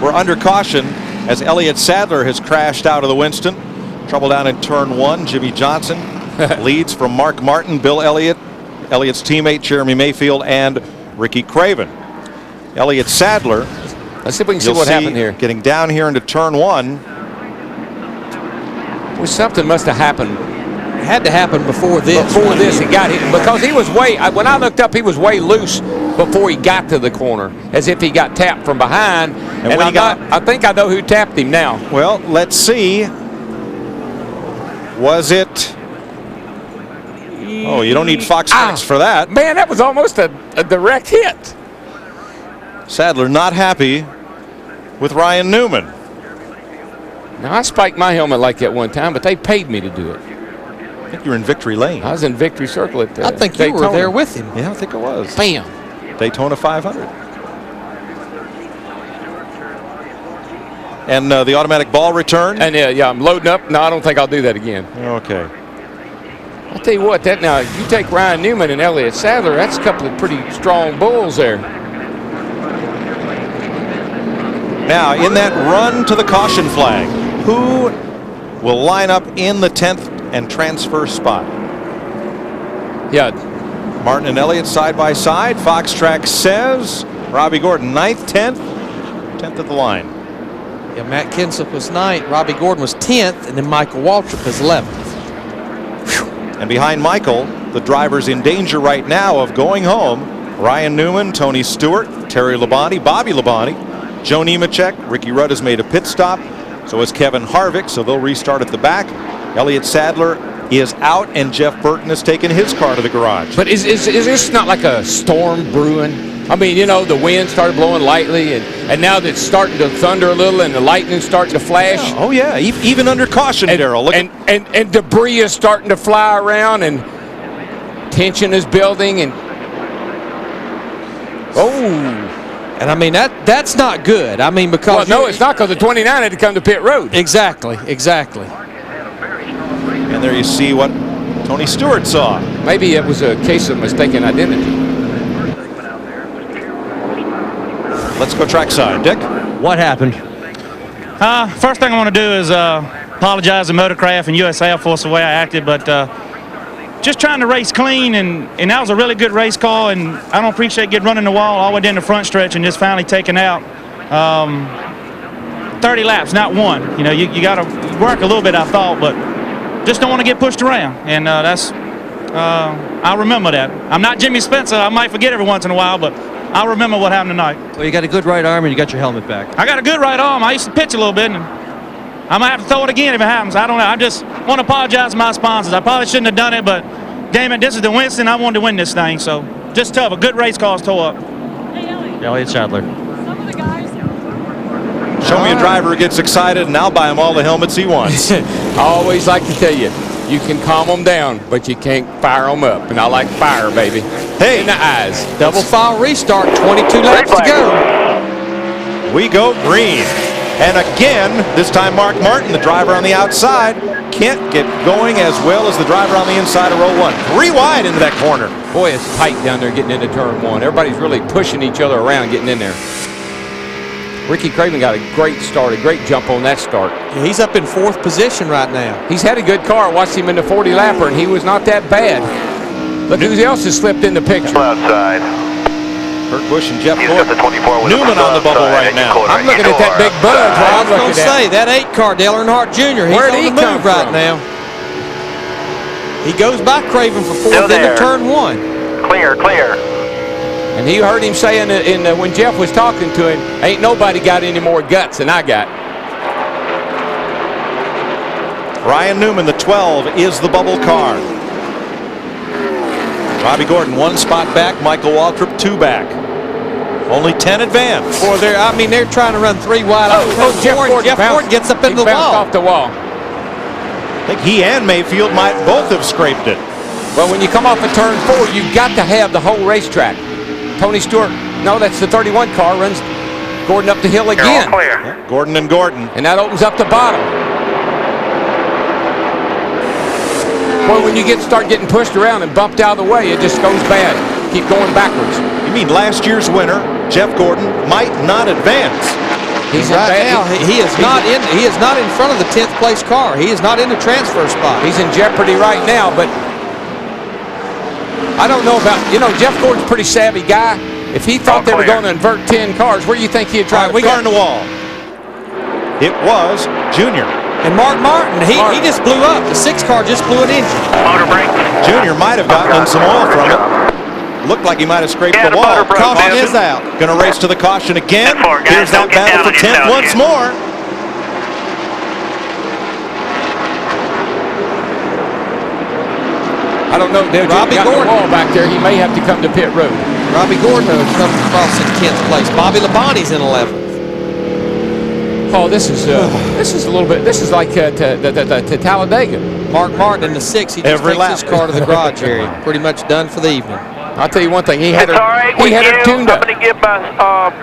We're under caution as Elliott Sadler has crashed out of the Winston. Trouble down in turn 1. Jimmy Johnson leads from Mark Martin, Bill Elliott, Elliott's teammate Jeremy Mayfield, and Ricky Craven. Elliott Sadler, let's see if we can see what happened here. Getting down here into turn 1. Well, something must have happened. It had to happen before this. Before this, he got hit because he was way. When I looked up, he was way loose before he got to the corner, as if he got tapped from behind. And I think I know who tapped him now. Well, let's see. Was it? Oh, you don't need Fox Facts for that. Man, that was almost a direct hit. Sadler not happy with Ryan Newman. Now, I spiked my helmet like that one time, but they paid me to do it. I think you were in Victory Lane. I was in Victory Circle at I think you were there with him. Yeah, I think it was. Bam. Daytona 500. And the automatic ball return. And yeah, I'm loading up. No, I don't think I'll do that again. Okay. I'll tell you what, that now, you take Ryan Newman and Elliott Sadler, that's a couple of pretty strong bulls there. Now, in that run to the caution flag, who will line up in the 10th and transfer spot? Yeah. Martin and Elliott side by side. Fox Track says Robbie Gordon 9th, 10th at the line. Yeah, Matt Kenseth was 9th, Robbie Gordon was 10th, and then Michael Waltrip is 11th. And behind Michael, the drivers in danger right now of going home: Ryan Newman, Tony Stewart, Terry Labonte, Bobby Labonte, Joe Nemechek. Ricky Rudd has made a pit stop. So has Kevin Harvick, so they'll restart at the back. Elliott Sadler is out, and Jeff Burton has taken his car to the garage. But is this not like a storm brewing? I mean, you know, the wind started blowing lightly, and now that it's starting to thunder a little, and the lightning's starting to flash. Yeah. Oh yeah, even under caution, Darrell. And debris is starting to fly around, and tension is building, and and I mean that's not good. I mean, because no, it's not, because the 29 had to come to pit road. Exactly. And there you see what Tony Stewart saw. Maybe it was a case of mistaken identity. Let's go trackside, Dick. What happened? First thing I want to do is apologize to Motorcraft and USAF for the way I acted, but just trying to race clean, and that was a really good race call, and I don't appreciate getting run in the wall all the way down the front stretch and just finally taken out 30 laps, not one. You know, you got to work a little bit, I thought, but just don't want to get pushed around, and I'll remember that. I'm not Jimmy Spencer. I might forget every once in a while, but I'll remember what happened tonight. Well, you got a good right arm and you got your helmet back. I got a good right arm. I used to pitch a little bit, and I might have to throw it again if it happens. I don't know. I just want to apologize to my sponsors. I probably shouldn't have done it, but damn it, this is the Winston. I wanted to win this thing, so just tough. A good race call's tore up. Hey, Elliott Sadler. some of the guys. Show me a driver who gets excited, and I'll buy him all the helmets he wants. I always like to tell you, you can calm them down, but you can't fire them up. And I like fire, baby. Hey, in the eyes. Double foul restart, 22 laps to go. We go green. And again, this time Mark Martin, the driver on the outside, can't get going as well as the driver on the inside of row 1. 3 wide into that corner. Boy, it's tight down there getting into turn 1. Everybody's really pushing each other around getting in there. Ricky Craven got a great start, a great jump on that start. Yeah, he's up in 4th position right now. He's had a good car. I watched him in the 40 lapper, and he was not that bad. Look who else has slipped in the picture. Outside. Kurt Busch and Jeff He's Gordon. got the 24 with Newman on the bubble right now. I'm looking at that big buzz. I was going to say, that 8 car, Dale Earnhardt Jr., he's Where'd on he the come move right from? now. He goes by Craven for 4th into turn 1. Clear. And he heard him saying when Jeff was talking to him, ain't nobody got any more guts than I got. Ryan Newman, the 12, is the bubble car. Robbie Gordon 1 spot back. Michael Waltrip 2 back. Only 10 advance. Boy, they're trying to run 3 wide. Jeff Gordon gets up into the wall. Off the wall. I think he and Mayfield might both have scraped it. Well, when you come off of turn 4, you've got to have the whole racetrack. Tony Stewart, no, that's the 31 car, runs Gordon up the hill again. Yeah, Gordon and Gordon. And that opens up the bottom. Well, when you start getting pushed around and bumped out of the way, it just goes bad. Keep going backwards. You mean last year's winner, Jeff Gordon, might not advance? He's right now. He is not in. He is not in front of the 10th place car. He is not in the transfer spot. He's in jeopardy right now. But I don't know about, Jeff Gordon's a pretty savvy guy. If he thought they were going to invert 10 cars, where do you think he'd try? We car in the wall. It was Junior. And Mark Martin, he just blew up. The 6 car just blew an engine. Motor brake. Junior might have gotten some oil from it. Looked like he might have scraped the wall. Caution is out. Going to race to the caution again. Guys, Here's that battle for 10th once more. I don't know. Robbie Gordon, the wall back there. He may have to come to pit road. Robbie Gordon will come across in 10th place. Bobby Labonte's in 11th. Oh, this is a little bit. This is like to Talladega. Mark Martin in the 6. He just takes his car to the garage area. Pretty much done for the evening. I'll tell you one thing. He had It's all right. he had her tuned up. I'm going to give my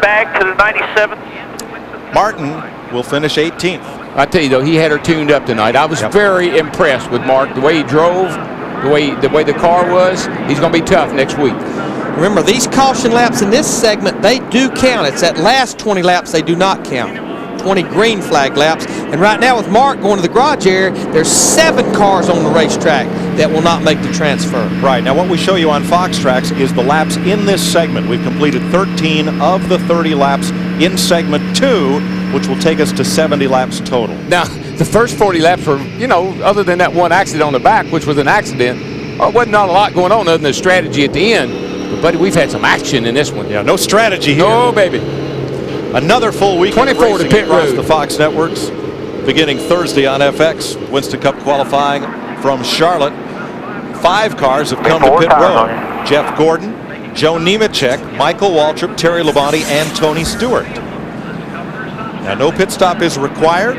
bag to the 97th. Martin will finish 18th. I tell you though, he had her tuned up tonight. I was very impressed with Mark. The way he drove, the way the car was. He's going to be tough next week. Remember, these caution laps in this segment, they do count. It's that last 20 laps they do not count. 20 green flag laps. And right now with Mark going to the garage area, there's 7 cars on the racetrack that will not make the transfer. Right. Now what we show you on Fox Tracks is the laps in this segment. We've completed 13 of the 30 laps in segment 2, which will take us to 70 laps total. Now, the first 40 laps were, other than that one accident on the back, which was an accident, wasn't not a lot going on other than the strategy at the end. But, buddy, we've had some action in this one. Yeah, no strategy here. No, baby. Another full week 24 to pit across road. the Fox networks, beginning Thursday on FX. Winston Cup qualifying from Charlotte. 5 cars have come to pit road. Jeff Gordon, Joe Nemechek, Michael Waltrip, Terry Labonte, and Tony Stewart. Now, no pit stop is required,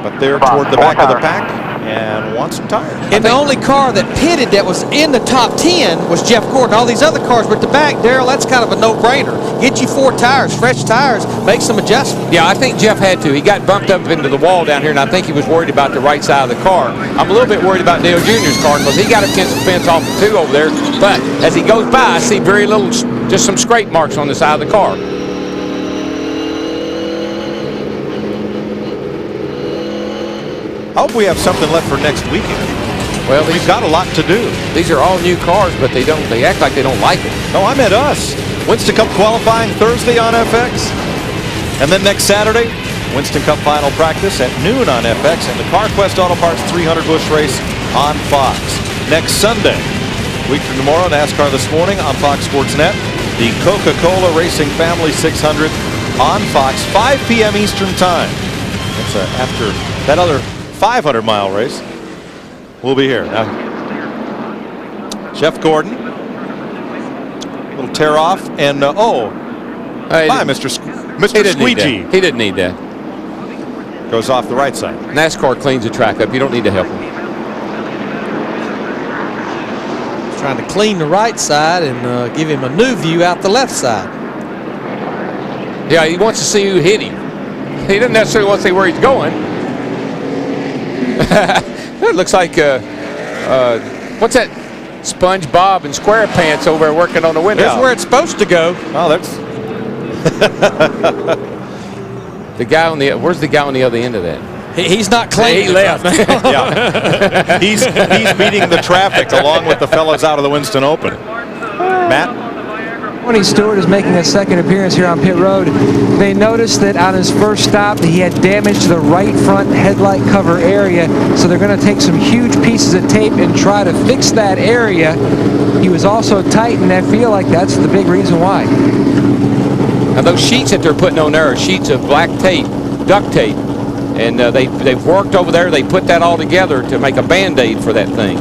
but they're toward the back of the pack and want some tires. And the only car that pitted that was in the top 10 was Jeff Gordon. All these other cars were at the back. Darrell, that's kind of a no-brainer. Get you 4 tires, fresh tires, make some adjustments. Yeah, I think Jeff had to. He got bumped up into the wall down here, and I think he was worried about the right side of the car. I'm a little bit worried about Dale Jr.'s car because he got up against the fence off the 2 over there. But as he goes by, I see very little, just some scrape marks on the side of the car. I hope we have something left for next weekend. Well, we've got a lot to do. These are all new cars, but they act like they don't like it. No, I meant us. Winston Cup qualifying Thursday on FX. And then next Saturday, Winston Cup final practice at noon on FX and the CarQuest Auto Parts 300 Busch race on Fox. Next Sunday, a week from tomorrow, NASCAR This Morning on Fox Sports Net. The Coca-Cola Racing Family 600 on Fox, 5 p.m. Eastern Time. That's after that other 500-mile race. We'll be here. Now, Jeff Gordon. A little tear off. And, bye, Mr. Squeegee. He didn't need that. Goes off the right side. NASCAR cleans the track up. You don't need to help him. He's trying to clean the right side and give him a new view out the left side. Yeah, he wants to see who hit him. He doesn't necessarily want to see where he's going. It looks like, what's that? SpongeBob and SquarePants over there working on the window. That's where it's supposed to go. Oh, that's... The guy on the, where's the guy on the other end of that? He's not cleaning. He left. Yeah. He's beating the traffic along with the fellows out of the Winston Open. Matt? Tony Stewart is making a second appearance here on pit road. They noticed that on his first stop he had damage to the right front headlight cover area, so they're going to take some huge pieces of tape and try to fix that area. He was also tight, and I feel like that's the big reason why. Now those sheets that they're putting on there are sheets of black tape, duct tape, and they've worked over there. They put that all together to make a Band-Aid for that thing.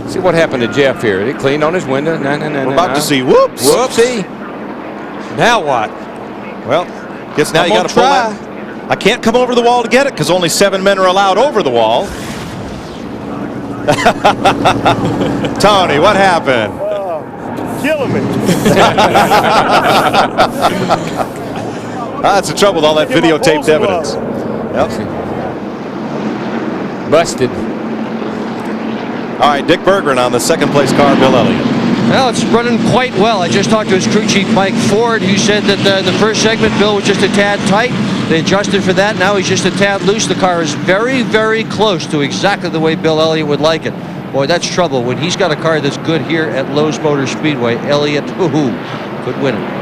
See what happened to Jeff here. He cleaned on his window. We're about to see whoops. Whoopsie. Now what? Well, guess now you got to pull that. I can't come over the wall to get it because only 7 men are allowed over the wall. Tony, what happened? Killing me. That's the trouble with all that videotaped evidence. Yep. Busted. All right, Dick Berggren on the second place car, Bill Elliott. Well, it's running quite well. I just talked to his crew chief, Mike Ford, who said that the first segment, Bill was just a tad tight. They adjusted for that. Now he's just a tad loose. The car is very, very close to exactly the way Bill Elliott would like it. Boy, that's trouble. When he's got a car that's good here at Lowe's Motor Speedway, Elliott, could win it.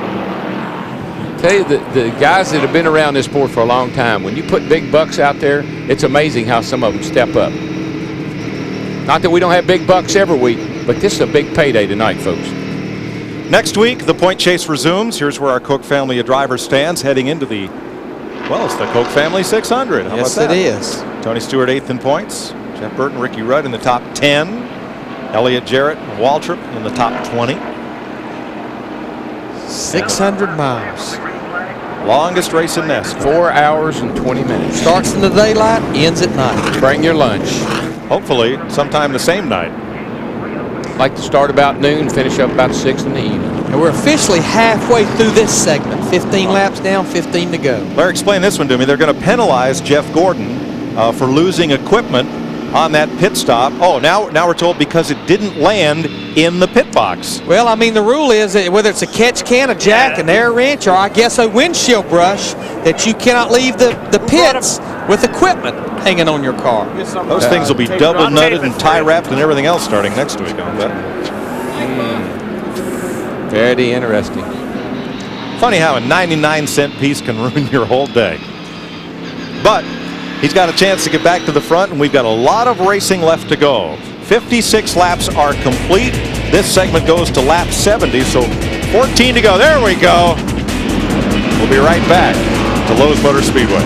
Tell you, the guys that have been around this sport for a long time, when you put big bucks out there, it's amazing how some of them step up. Not that we don't have big bucks every week, but this is a big payday tonight, folks. Next week, the point chase resumes. Here's where our Koch family of drivers stands heading into the, well, it's the Koch family 600. How Yes, about that? it is. Tony Stewart 8th in points. Jeff Burton, Ricky Rudd in the top 10. Elliott Jarrett, Waltrip in the top 20. 600 miles. Longest race in NASCAR. 4 hours and 20 minutes. Starts in the daylight, ends at night. Bring your lunch. Hopefully, sometime the same night. Like to start about noon, finish up about 6 in the evening. And we're officially halfway through this segment. 15 laps down, 15 to go. Larry, explain this one to me. They're going to penalize Jeff Gordon for losing equipment on that pit stop. Oh, now we're told because it didn't land in the pit box. Well, I mean, the rule is that whether it's a catch can, a jack, an air wrench, or I guess a windshield brush, that you cannot leave the pits with equipment hanging on your car. Those things will be double nutted and tie wrapped and everything else starting next week, I'll bet. Very interesting. Funny how a 99-cent piece can ruin your whole day. But he's got a chance to get back to the front, and we've got a lot of racing left to go. 56 laps are complete. This segment goes to lap 70, so 14 to go. There we go. We'll be right back to Lowe's Motor Speedway.